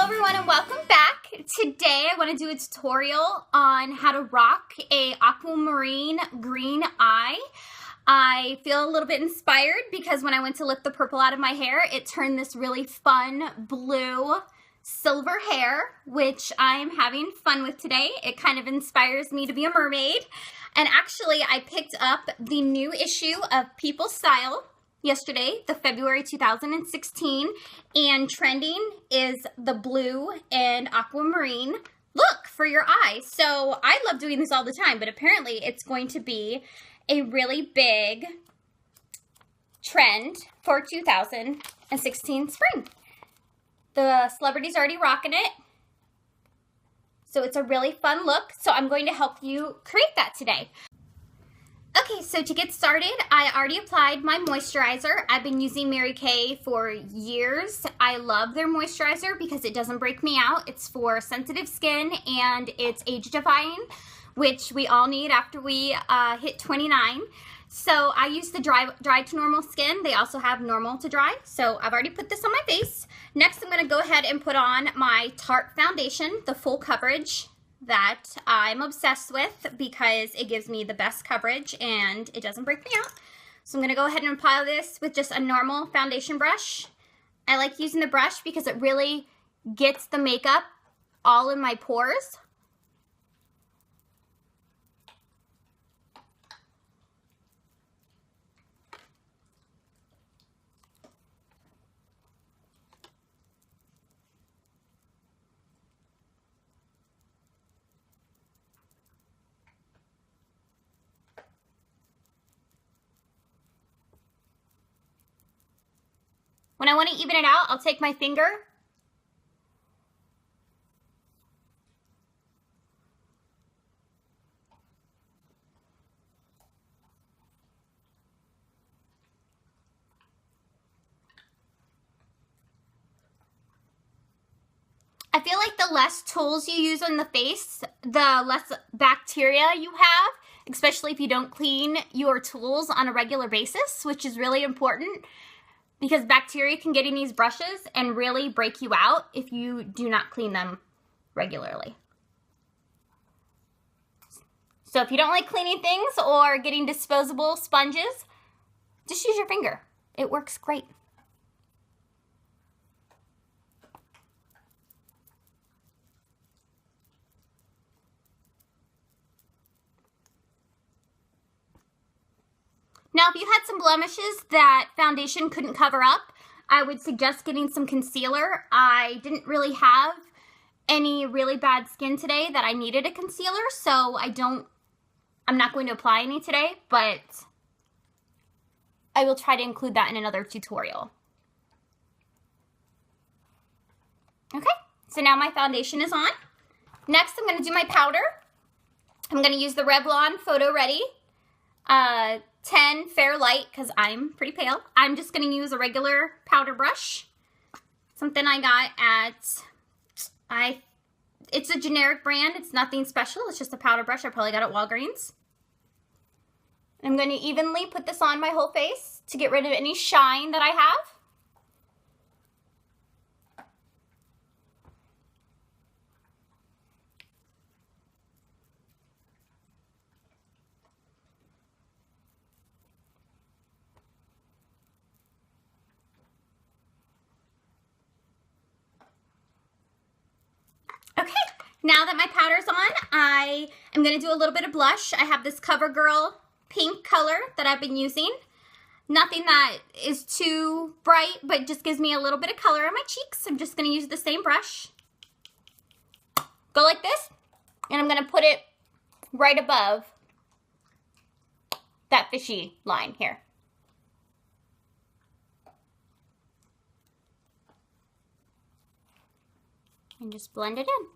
everyone and welcome back. Today I want to do a tutorial on how to rock a aquamarine green eye. I feel a little bit inspired because when I went to lift the purple out of my hair, it turned this really fun blue silver hair, which I'm having fun with today. It kind of inspires me to be a mermaid. And actually I picked up the new issue of People Style yesterday, the February 2016, and trending is the blue and aquamarine look for your eyes. So I love doing this all the time, but apparently it's going to be a really big trend for 2016 spring. The celebrities are already rocking it, so it's a really fun look. So I'm going to help you create that today. Okay, so to get started, I already applied my moisturizer. I've been using Mary Kay for years. I love their moisturizer because it doesn't break me out. It's for sensitive skin and it's age-defying, which we all need after we hit 29. So I use the dry to normal skin. They also have normal to dry. So I've already put this on my face. Next, I'm going to go ahead and put on my Tarte foundation, the full coverage that I'm obsessed with because it gives me the best coverage and it doesn't break me out. So I'm going to go ahead and apply this with just a normal foundation brush. I like using the brush because it really gets the makeup all in my pores. When I want to even it out, I'll take my finger I feel like the less tools you use on the face, the less bacteria you have, especially if you don't clean your tools on a regular basis, which is really important. Because bacteria can get in these brushes and really break you out if you do not clean them regularly. So if you don't like cleaning things or getting disposable sponges, just use your finger. It works great. Now, if you had some blemishes that foundation couldn't cover up, I would suggest getting some concealer. I didn't really have any really bad skin today that I needed a concealer, so I'm not going to apply any today, but I will try to include that in another tutorial. Okay, so now my foundation is on. Next, I'm going to do my powder. I'm going to use the Revlon Photo Ready 10 Fair Light because I'm pretty pale. I'm just going to use a regular powder brush. Something I got at, it's a generic brand. It's nothing special. It's just a powder brush. I probably got it at Walgreens. I'm going to evenly put this on my whole face to get rid of any shine that I have. Okay, now that my powder's on, I am going to do a little bit of blush. I have this CoverGirl pink color that I've been using. Nothing that is too bright, but just gives me a little bit of color on my cheeks. I'm just going to use the same brush. Go like this, and I'm going to put it right above that fishy line here. And just blend it in.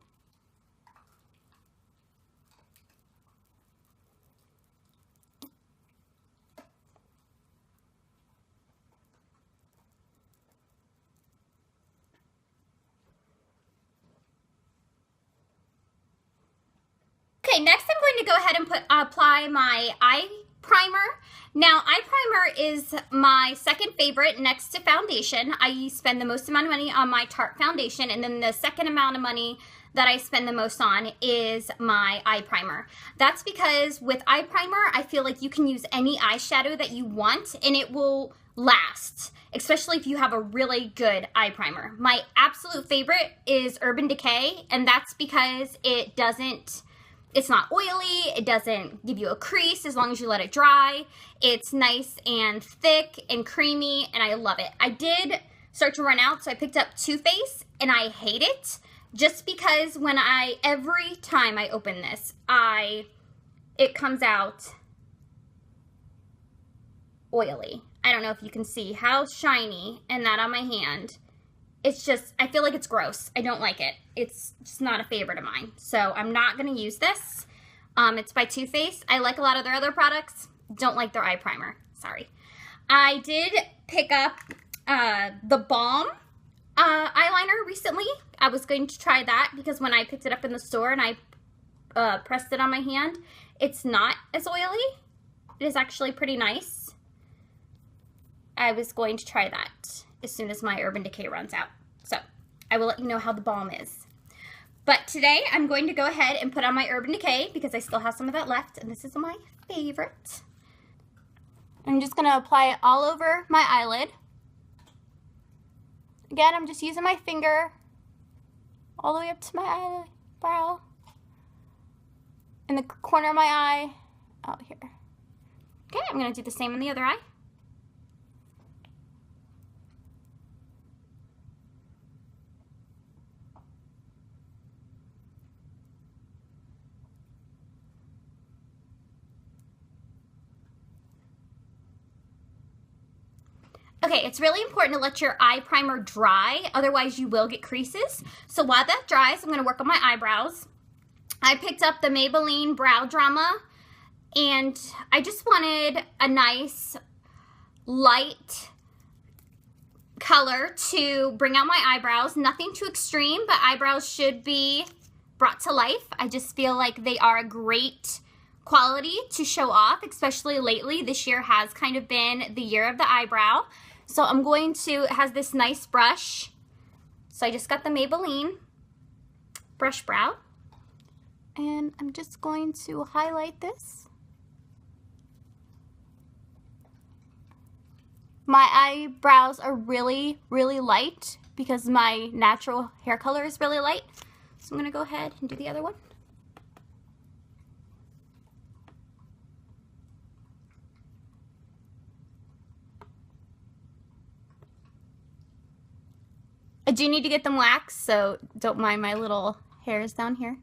Okay, next I'm going to go ahead and apply my eye primer. Now, eye primer is my second favorite next to foundation. I spend the most amount of money on my Tarte foundation, and then the second amount of money that I spend the most on is my eye primer. That's because with eye primer, I feel like you can use any eyeshadow that you want and it will last, especially if you have a really good eye primer. My absolute favorite is Urban Decay, and that's because it's not oily, it doesn't give you a crease as long as you let it dry. It's nice and thick and creamy, and I love it. I did start to run out, so I picked up Too Faced, and I hate it just because every time I open this, it comes out oily. I don't know if you can see how shiny and that on my hand. It's just, I feel like it's gross. I don't like it. It's just not a favorite of mine. So I'm not going to use this. It's by Too Faced. I like a lot of their other products. Don't like their eye primer. Sorry. I did pick up the Balm eyeliner recently. I was going to try that because when I picked it up in the store and I pressed it on my hand, it's not as oily. It is actually pretty nice. I was going to try that as soon as my Urban Decay runs out. So I will let you know how the Balm is. But today I'm going to go ahead and put on my Urban Decay because I still have some of that left, and this is my favorite. I'm just going to apply it all over my eyelid. Again, I'm just using my finger all the way up to my eyebrow, in the corner of my eye, out here. Okay, I'm going to do the same on the other eye. Okay, it's really important to let your eye primer dry, otherwise you will get creases. So while that dries, I'm going to work on my eyebrows. I picked up the Maybelline Brow Drama, and I just wanted a nice light color to bring out my eyebrows. Nothing too extreme, but eyebrows should be brought to life. I just feel like they are a great quality to show off, especially lately. This year has kind of been the year of the eyebrow. So I'm going to, it has this nice brush. So I just got the Maybelline Brush Brow. And I'm just going to highlight this. My eyebrows are really, really light because my natural hair color is really light. So I'm going to go ahead and do the other one. I do need to get them waxed, so don't mind my little hairs down here.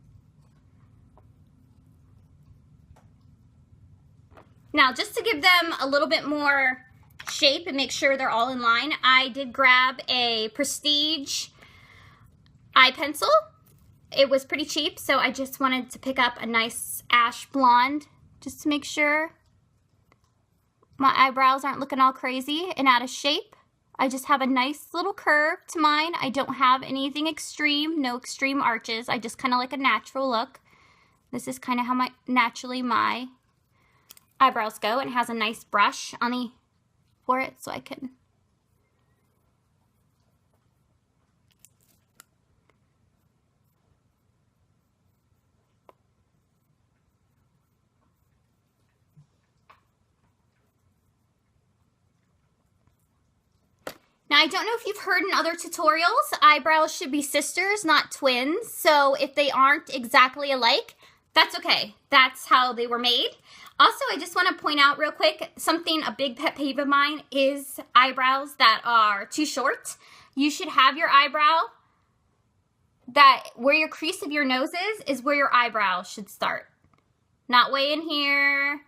Now, just to give them a little bit more shape and make sure they're all in line, I did grab a Prestige eye pencil. It was pretty cheap, so I just wanted to pick up a nice ash blonde just to make sure my eyebrows aren't looking all crazy and out of shape. I just have a nice little curve to mine. I don't have anything extreme, no extreme arches. I just kind of like a natural look. This is kind of how naturally my eyebrows go, and it has a nice brush on for it, so I can Now, I don't know if you've heard in other tutorials, eyebrows should be sisters, not twins. So if they aren't exactly alike, that's okay. That's how they were made. Also, I just want to point out real quick, a big pet peeve of mine is eyebrows that are too short. You should have your eyebrow where your crease of your nose is where your eyebrow should start. Not way in here.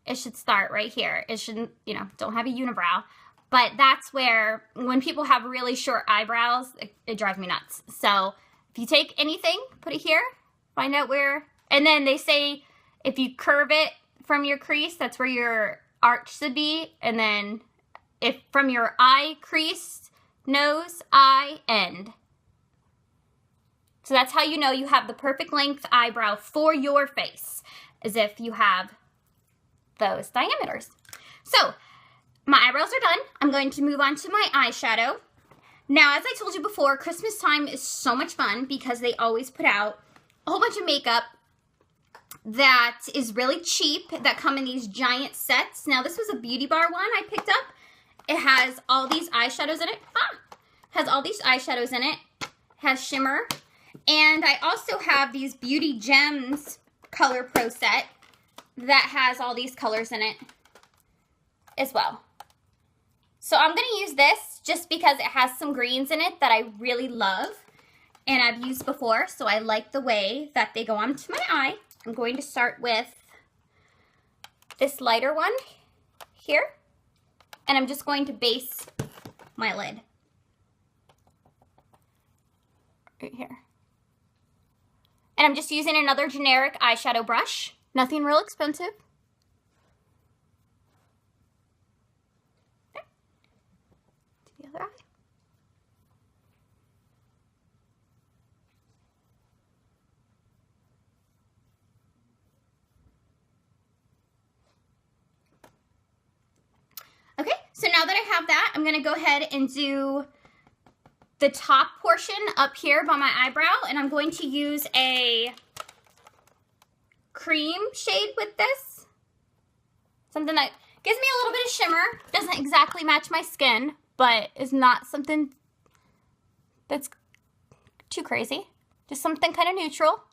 It should start right here. It shouldn't, don't have a unibrow. But that's where, when people have really short eyebrows, it drives me nuts. So if you take anything, put it here, find out where, and then they say if you curve it from your crease, that's where your arch should be. And then if from your eye crease, nose, eye, end. So that's how you know you have the perfect length eyebrow for your face, is if you have those diameters. So my eyebrows are done. I'm going to move on to my eyeshadow. Now, as I told you before, Christmas time is so much fun because they always put out a whole bunch of makeup that is really cheap, that come in these giant sets. Now, this was a Beauty Bar one I picked up. It has all these eyeshadows in it. Has all these eyeshadows in it. Has shimmer. And I also have these Beauty Gems Color Pro set that has all these colors in it as well. So I'm going to use this just because it has some greens in it that I really love and I've used before, so I like the way that they go onto my eye. I'm going to start with this lighter one here, and I'm just going to base my lid right here. And I'm just using another generic eyeshadow brush, nothing real expensive. The other eye. Okay, so now that I have that, I'm going to go ahead and do the top portion up here by my eyebrow, and I'm going to use a cream shade with this. Something that gives me a little bit of shimmer. Doesn't exactly match my skin, but is not something that's too crazy. Just something kind of neutral.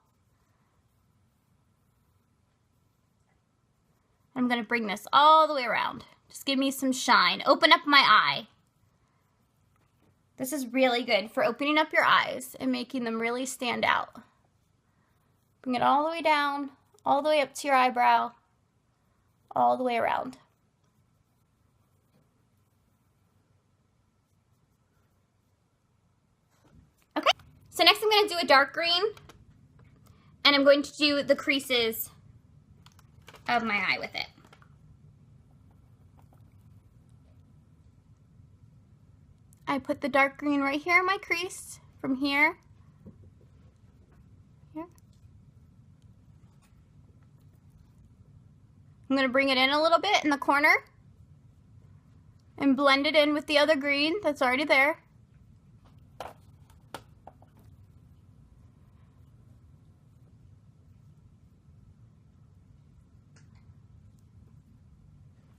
I'm going to bring this all the way around. Just give me some shine. Open up my eye. This is really good for opening up your eyes and making them really stand out. Bring it all the way down, all the way up to your eyebrow, all the way around. Okay, so next I'm going to do a dark green, and I'm going to do the creases of my eye with it. I put the dark green right here in my crease, from here. Here. I'm going to bring it in a little bit in the corner and blend it in with the other green that's already there.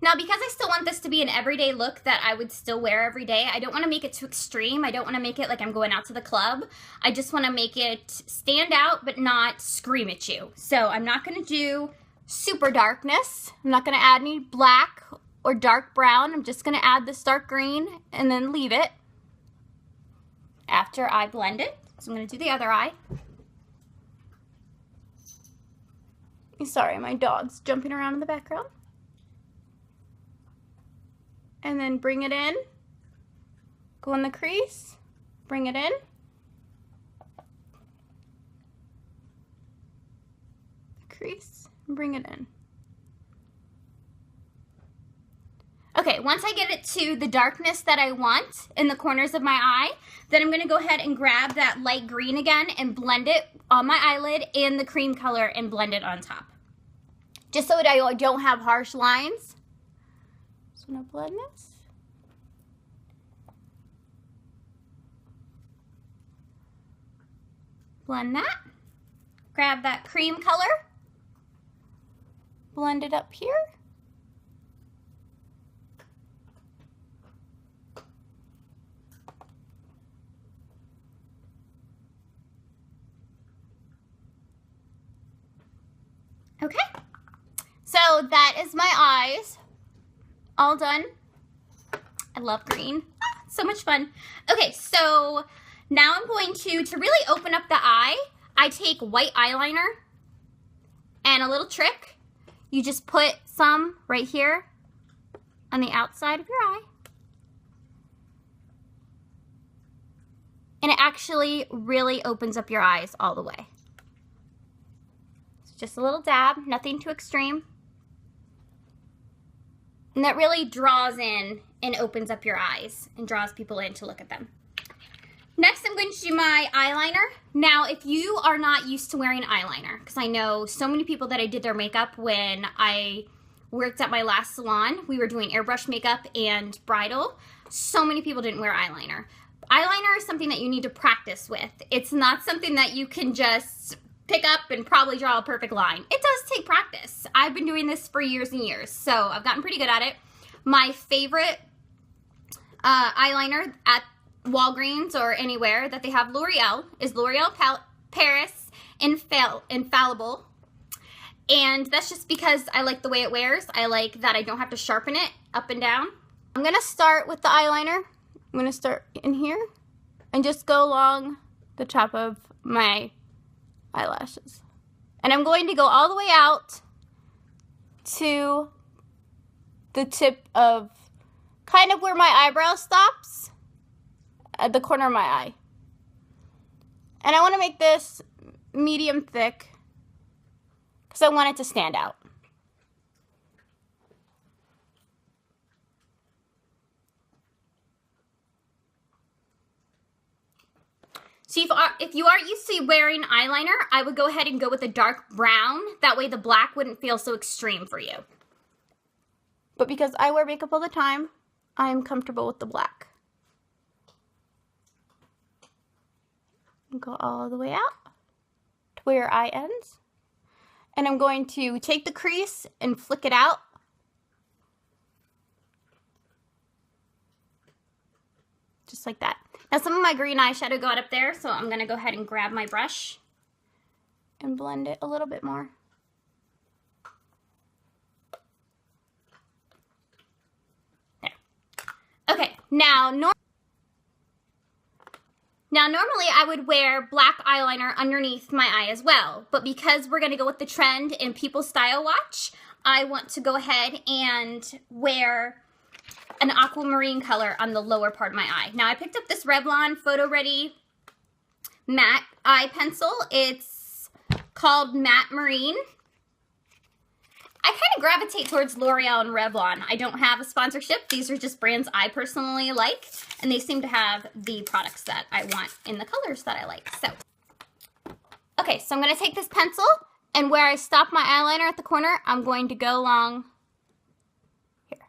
Now, because I still want this to be an everyday look that I would still wear every day, I don't want to make it too extreme. I don't want to make it like I'm going out to the club. I just want to make it stand out but not scream at you. So I'm not going to do super darkness. I'm not going to add any black or dark brown. I'm just going to add this dark green and then leave it after I blend it. So I'm going to do the other eye. Sorry, my dog's jumping around in the background. And then bring it in, go in the crease, bring it in. Crease, and bring it in. Okay, once I get it to the darkness that I want in the corners of my eye, then I'm gonna go ahead and grab that light green again and blend it on my eyelid and the cream color and blend it on top. Just so that I don't have harsh lines. Just want to blend this. Blend that. Grab that cream color. Blend it up here. Okay. So that is my eyes. All done. I love green. So much fun. Okay, so now I'm going to really open up the eye, I take white eyeliner and a little trick. You just put some right here on the outside of your eye. And it actually really opens up your eyes all the way. It's just a little dab, nothing too extreme. And that really draws in and opens up your eyes and draws people in to look at them. Next, I'm going to do my eyeliner. Now, if you are not used to wearing eyeliner, because I know so many people that I did their makeup when I worked at my last salon. We were doing airbrush makeup and bridal. So many people didn't wear eyeliner. Eyeliner is something that you need to practice with. It's not something that you can just pick up and probably draw a perfect line. It does take practice. I've been doing this for years and years, so I've gotten pretty good at it. My favorite eyeliner at Walgreens or anywhere that they have L'Oreal is L'Oreal Paris Infallible. And that's just because I like the way it wears. I like that I don't have to sharpen it up and down. I'm going to start with the eyeliner. I'm going to start in here and just go along the top of my eyelashes. And I'm going to go all the way out to the tip of kind of where my eyebrow stops at the corner of my eye. And I want to make this medium thick because I want it to stand out. So if you are used to wearing eyeliner, I would go ahead and go with a dark brown. That way the black wouldn't feel so extreme for you. But because I wear makeup all the time, I'm comfortable with the black. Go all the way out to where your eye ends. And I'm going to take the crease and flick it out. Just like that. Now some of my green eyeshadow got up there, so I'm going to go ahead and grab my brush and blend it a little bit more. There. Okay, now normally I would wear black eyeliner underneath my eye as well, but because we're going to go with the trend in People Style Watch, I want to go ahead and wear an aquamarine color on the lower part of my eye. Now I picked up this Revlon Photo Ready matte eye pencil. It's called Matte Marine. I kind of gravitate towards L'Oreal and Revlon. I don't have a sponsorship. These are just brands I personally like, and they seem to have the products that I want in the colors that I like. So, okay, so I'm going to take this pencil, and where I stop my eyeliner at the corner, I'm going to go along here.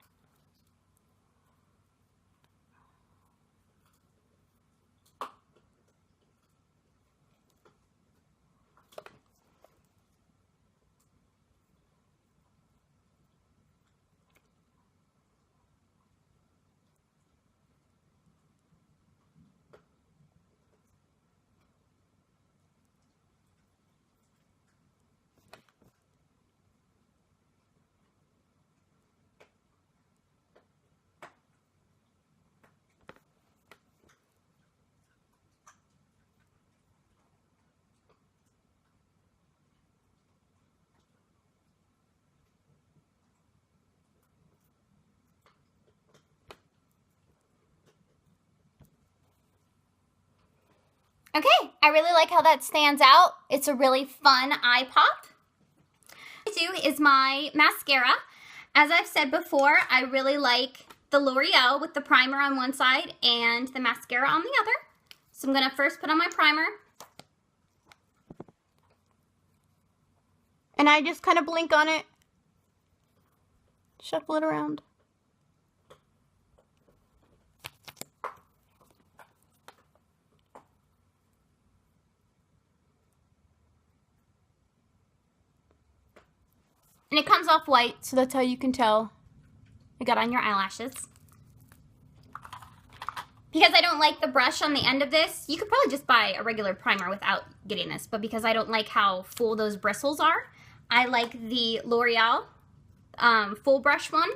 Okay, I really like how that stands out. It's a really fun eye pop. What I do is my mascara. As I've said before, I really like the L'Oreal with the primer on one side and the mascara on the other. So I'm going to first put on my primer. And I just kind of blink on it. Shuffle it around. And it comes off white, so that's how you can tell it got on your eyelashes. Because I don't like the brush on the end of this, you could probably just buy a regular primer without getting this, but because I don't like how full those bristles are, I like the L'Oreal full brush one,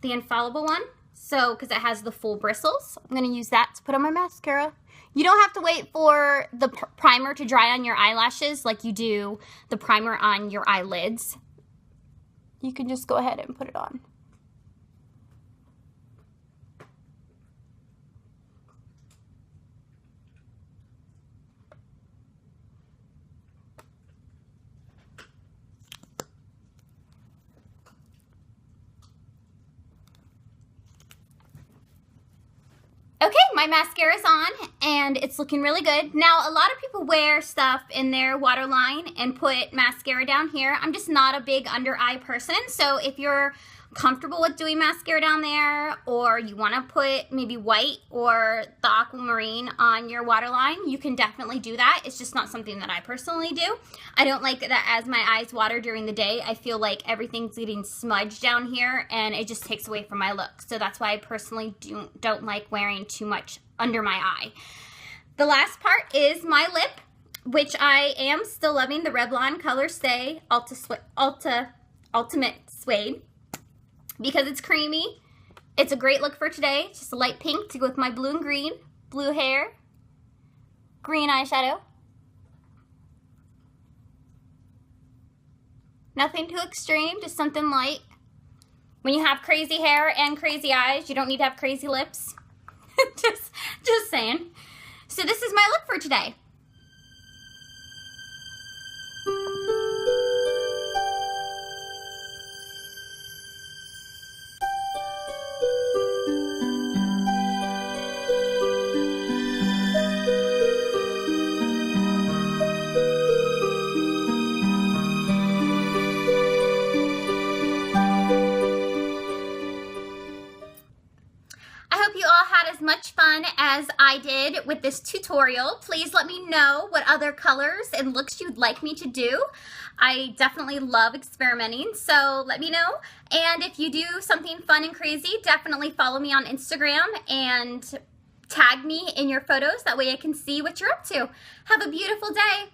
the infallible one, so because it has the full bristles. I'm going to use that to put on my mascara. You don't have to wait for the primer to dry on your eyelashes like you do the primer on your eyelids. You can just go ahead and put it on. Okay, my mascara's on and it's looking really good. Now, a lot of people wear stuff in their waterline and put mascara down here. I'm just not a big under eye person, so if you're comfortable with doing mascara down there, or you want to put maybe white or the aquamarine on your waterline, you can definitely do that. It's just not something that I personally do. I don't like that as my eyes water during the day, I feel like everything's getting smudged down here and it just takes away from my look. So that's why I personally don't like wearing too much under my eye. The last part is my lip, which I am still loving the Revlon Color Stay Ultimate Suede, because it's creamy. It's a great look for today. Just a light pink to go with my blue and green. Blue hair, green eyeshadow. Nothing too extreme, just something light. When you have crazy hair and crazy eyes, you don't need to have crazy lips. just saying. So this is my look for today. As much fun as I did with this tutorial. Please let me know what other colors and looks you'd like me to do. I definitely love experimenting, so let me know. And if you do something fun and crazy, definitely follow me on Instagram and tag me in your photos. That way I can see what you're up to. Have a beautiful day.